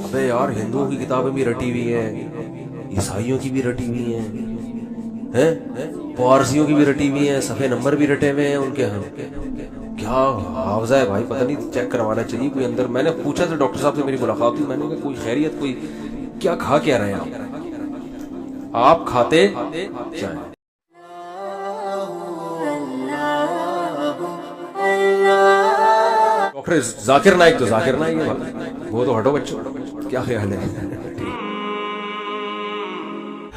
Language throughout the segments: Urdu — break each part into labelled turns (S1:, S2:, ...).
S1: ابے یار ہندوؤں کی کتابیں بھی رٹی ہوئی ہیں, عیسائیوں کی بھی رٹی ہوئی ہیں, پارسیوں کی بھی رٹی ہوئی ہیں, صفحے نمبر بھی رٹے ہوئے ہیں ان کے. کیا حافظہ ہے بھائی, پتہ نہیں, چیک کروانا چاہیے کوئی اندر. میں نے پوچھا تھا ڈاکٹر صاحب سے, میری ملاقات ہوئی, میں نے کہا کوئی خیریت, کوئی کیا کھا کیا رہے ہیں آپ کھاتے کیا ہیں؟ ڈاکٹر ذاکر نائک تو ذاکر نائک ہے, وہ تو ہٹو بچوں, کیا خیال ہے؟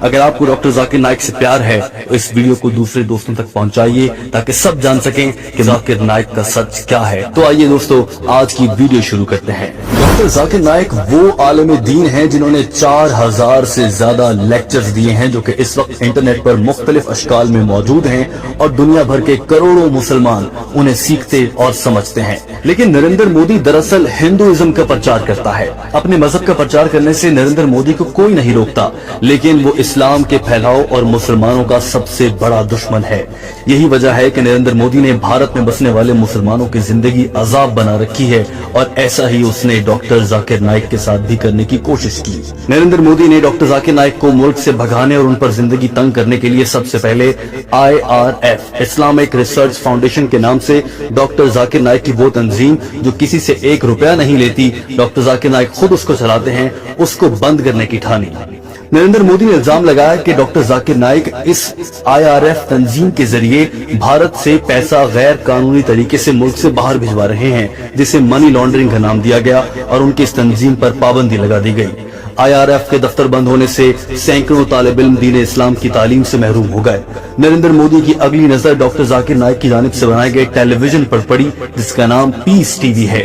S2: اگر آپ کو ڈاکٹر ذاکر نائک سے پیار ہے تو اس ویڈیو کو دوسرے دوستوں تک پہنچائیے تاکہ سب جان سکیں کہ ذاکر نائک کا سچ کیا ہے. تو آئیے دوستو آج کی ویڈیو شروع کرتے ہیں. ڈاکٹر ذاکر نائک وہ عالم دین ہیں جنہوں نے 4000 سے زیادہ لیکچرز دیے ہیں جو کہ اس وقت انٹرنیٹ پر مختلف اشکال میں موجود ہیں اور دنیا بھر کے کروڑوں مسلمان انہیں سیکھتے اور سمجھتے ہیں. لیکن نریندر مودی دراصل ہندوازم کا پرچار کرتا ہے. اپنے مذہب کا پرچار کرنے سے نریندر مودی کو کوئی نہیں روکتا, لیکن وہ اسلام کے پھیلاؤ اور مسلمانوں کا سب سے بڑا دشمن ہے. یہی وجہ ہے کہ نریندر مودی نے بھارت میں بسنے والے مسلمانوں کی زندگی عذاب بنا رکھی ہے, اور ایسا ہی اس نے ڈاکٹر ذاکر نائک کے ساتھ بھی کرنے کی کوشش کی. نریندر مودی نے ڈاکٹر ذاکر نائک کو ملک سے بھگانے اور ان پر زندگی تنگ کرنے کے لیے سب سے پہلے IRF اسلامک ریسرچ فاؤنڈیشن کے نام سے ڈاکٹر ذاکر نائک کی وہ تنظیم جو کسی سے 1 روپیہ نہیں لیتی, ڈاکٹر ذاکر نائک خود اس کو چلاتے ہیں, اس کو بند کرنے کی ٹھانی. نریندر مودی نے الزام لگایا کہ ڈاکٹر ذاکر نائک اس IRF تنظیم کے ذریعے بھارت سے پیسہ غیر قانونی طریقے سے ملک سے باہر بھجوا رہے ہیں, جسے منی لانڈرنگ کا نام دیا گیا اور ان کی اس تنظیم پر پابندی لگا دی گئی. IRF کے دفتر بند ہونے سے سینکڑوں طالب علم دین اسلام کی تعلیم سے محروم ہو گئے. نریندر مودی کی اگلی نظر ڈاکٹر ذاکر نائک کی جانب سے بنائے گئے ٹیلی ویژن پر پڑی جس کا نام پیس ٹی وی ہے.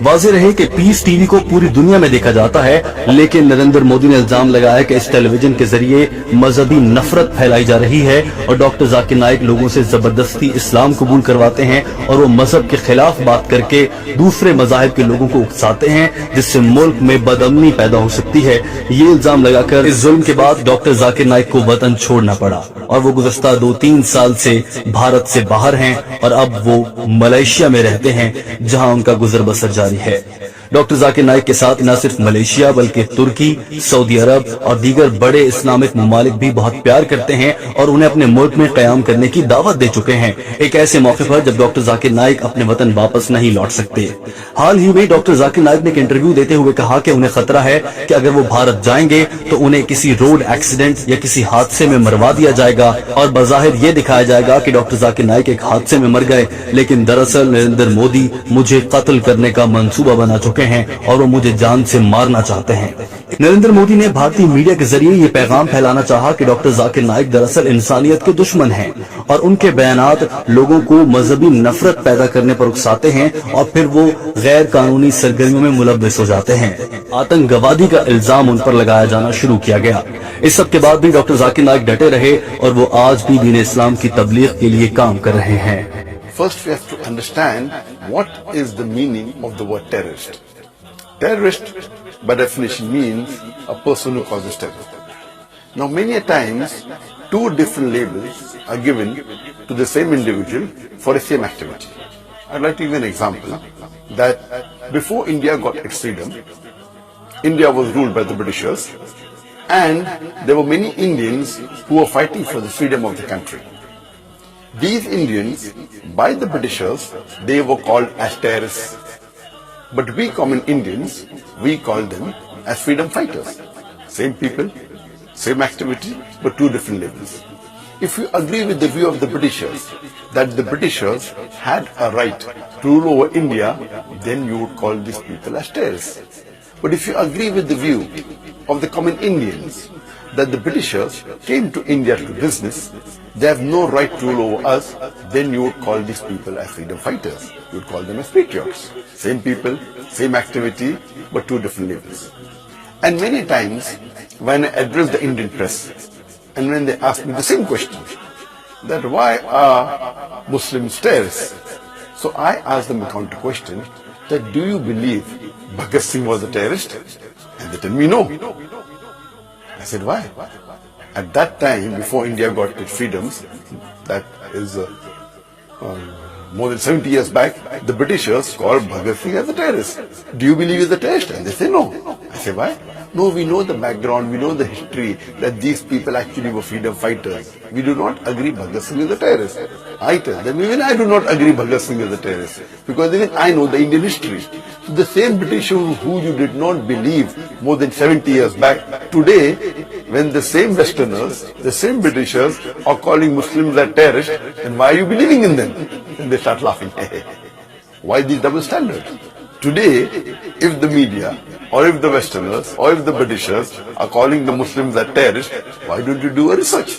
S2: واضح رہے کہ پیس ٹی وی کو پوری دنیا میں دیکھا جاتا ہے, لیکن نریندر مودی نے الزام لگایا کہ اس ٹیلی ویژن کے ذریعے مذہبی نفرت پھیلائی جا رہی ہے اور ڈاکٹر ذاکر نائک لوگوں سے زبردستی اسلام قبول کرواتے ہیں اور وہ مذہب کے خلاف بات کر کے دوسرے مذاہب کے لوگوں کو اکساتے ہیں, جس سے ملک میں بدامنی پیدا ہو سکتی ہے. یہ الزام لگا کر اس ظلم کے بعد ڈاکٹر ذاکر نائک کو وطن چھوڑنا پڑا اور وہ گزشتہ 2-3 سال سے بھارت سے باہر ہیں اور اب وہ ملائیشیا میں رہتے ہیں جہاں ان کا گزر بسر جاری ہے. ڈاکٹر ذاکر نائک کے ساتھ نہ صرف ملائیشیا بلکہ ترکی, سعودی عرب اور دیگر بڑے اسلامک ممالک بھی بہت پیار کرتے ہیں اور انہیں اپنے ملک میں قیام کرنے کی دعوت دے چکے ہیں, ایک ایسے موقع پر جب ڈاکٹر ذاکر نائک اپنے وطن واپس نہیں لوٹ سکتے. حال ہی میں ڈاکٹر ذاکر نائک نے ایک انٹرویو دیتے ہوئے کہا کہ انہیں خطرہ ہے کہ اگر وہ بھارت جائیں گے تو انہیں کسی روڈ ایکسیڈنٹ یا کسی حادثے میں مروا دیا جائے گا اور بظاہر یہ دکھایا جائے گا کہ ڈاکٹر ذاکر نائک ایک حادثے میں مر گئے, لیکن دراصل نریندر مودی مجھے قتل کرنے کا منصوبہ بنا چکے ہیں اور وہ مجھے جان سے مارنا چاہتے ہیں. نریندر مودی نے بھارتی میڈیا کے ذریعے یہ پیغام پھیلانا چاہا کہ ڈاکٹر ذاکر نائک دراصل انسانیت کے دشمن ہیں اور ان کے بیانات لوگوں کو مذہبی نفرت پیدا کرنے پر اکساتے ہیں اور پھر وہ غیر قانونی سرگرمیوں میں ملوث ہو جاتے ہیں. آتنکوادی کا الزام ان پر لگایا جانا شروع کیا گیا. اس سب کے بعد بھی ڈاکٹر ذاکر نائک ڈٹے رہے اور وہ آج بھی دین اسلام کی تبلیغ کے لیے کام کر رہے ہیں.
S3: First we have to understand what is the meaning of the word terrorist. Terrorist by definition means a person who causes terror. Now many a times 2 different labels are given to the same individual for the same activity. I'd like to give an example that before India got its freedom, India was ruled by the Britishers and there were many Indians who were fighting for the freedom of the country. These Indians, by the Britishers, they were called as terrorists. But we common Indians, we call them as freedom fighters. Same people, same activity, but 2 different labels. If you agree with the view of the Britishers, that the Britishers had a right to rule over India, then you would call these people as terrorists. But if you agree with the view of the common Indians, that the Britishers came to India to business, they have no right to rule over us, then you would call these people as freedom fighters. You would call them as patriots. Same people, same activity, but 2 different labels. And many times, when I address the Indian press, and when they ask me the same question, that why are Muslims terrorists? So I ask them a counter question, that do you believe Bhagat Singh was a terrorist? And they tell me no. I said, why? At that time, before India got its freedoms, that is more than 70 years back, the Britishers called Bhagat Singh as a terrorist. Do you believe he's a terrorist? And they say no. I say why? No, we know the background, we know the history, that these people actually were freedom fighters. We do not agree Bhagat Singh is a terrorist. I tell them, even I do not agree Bhagat Singh is a terrorist, because even I know the Indian history. So the same Britishers who you did not believe more than 70 years back, today, when the same Westerners, the same Britishers are calling Muslims as terrorists, then why are you believing in them? And they start laughing. Why these double standards? Today, if the media, or if the Westerners, or if the Britishers are calling the Muslims as terrorists, why don't you do a research?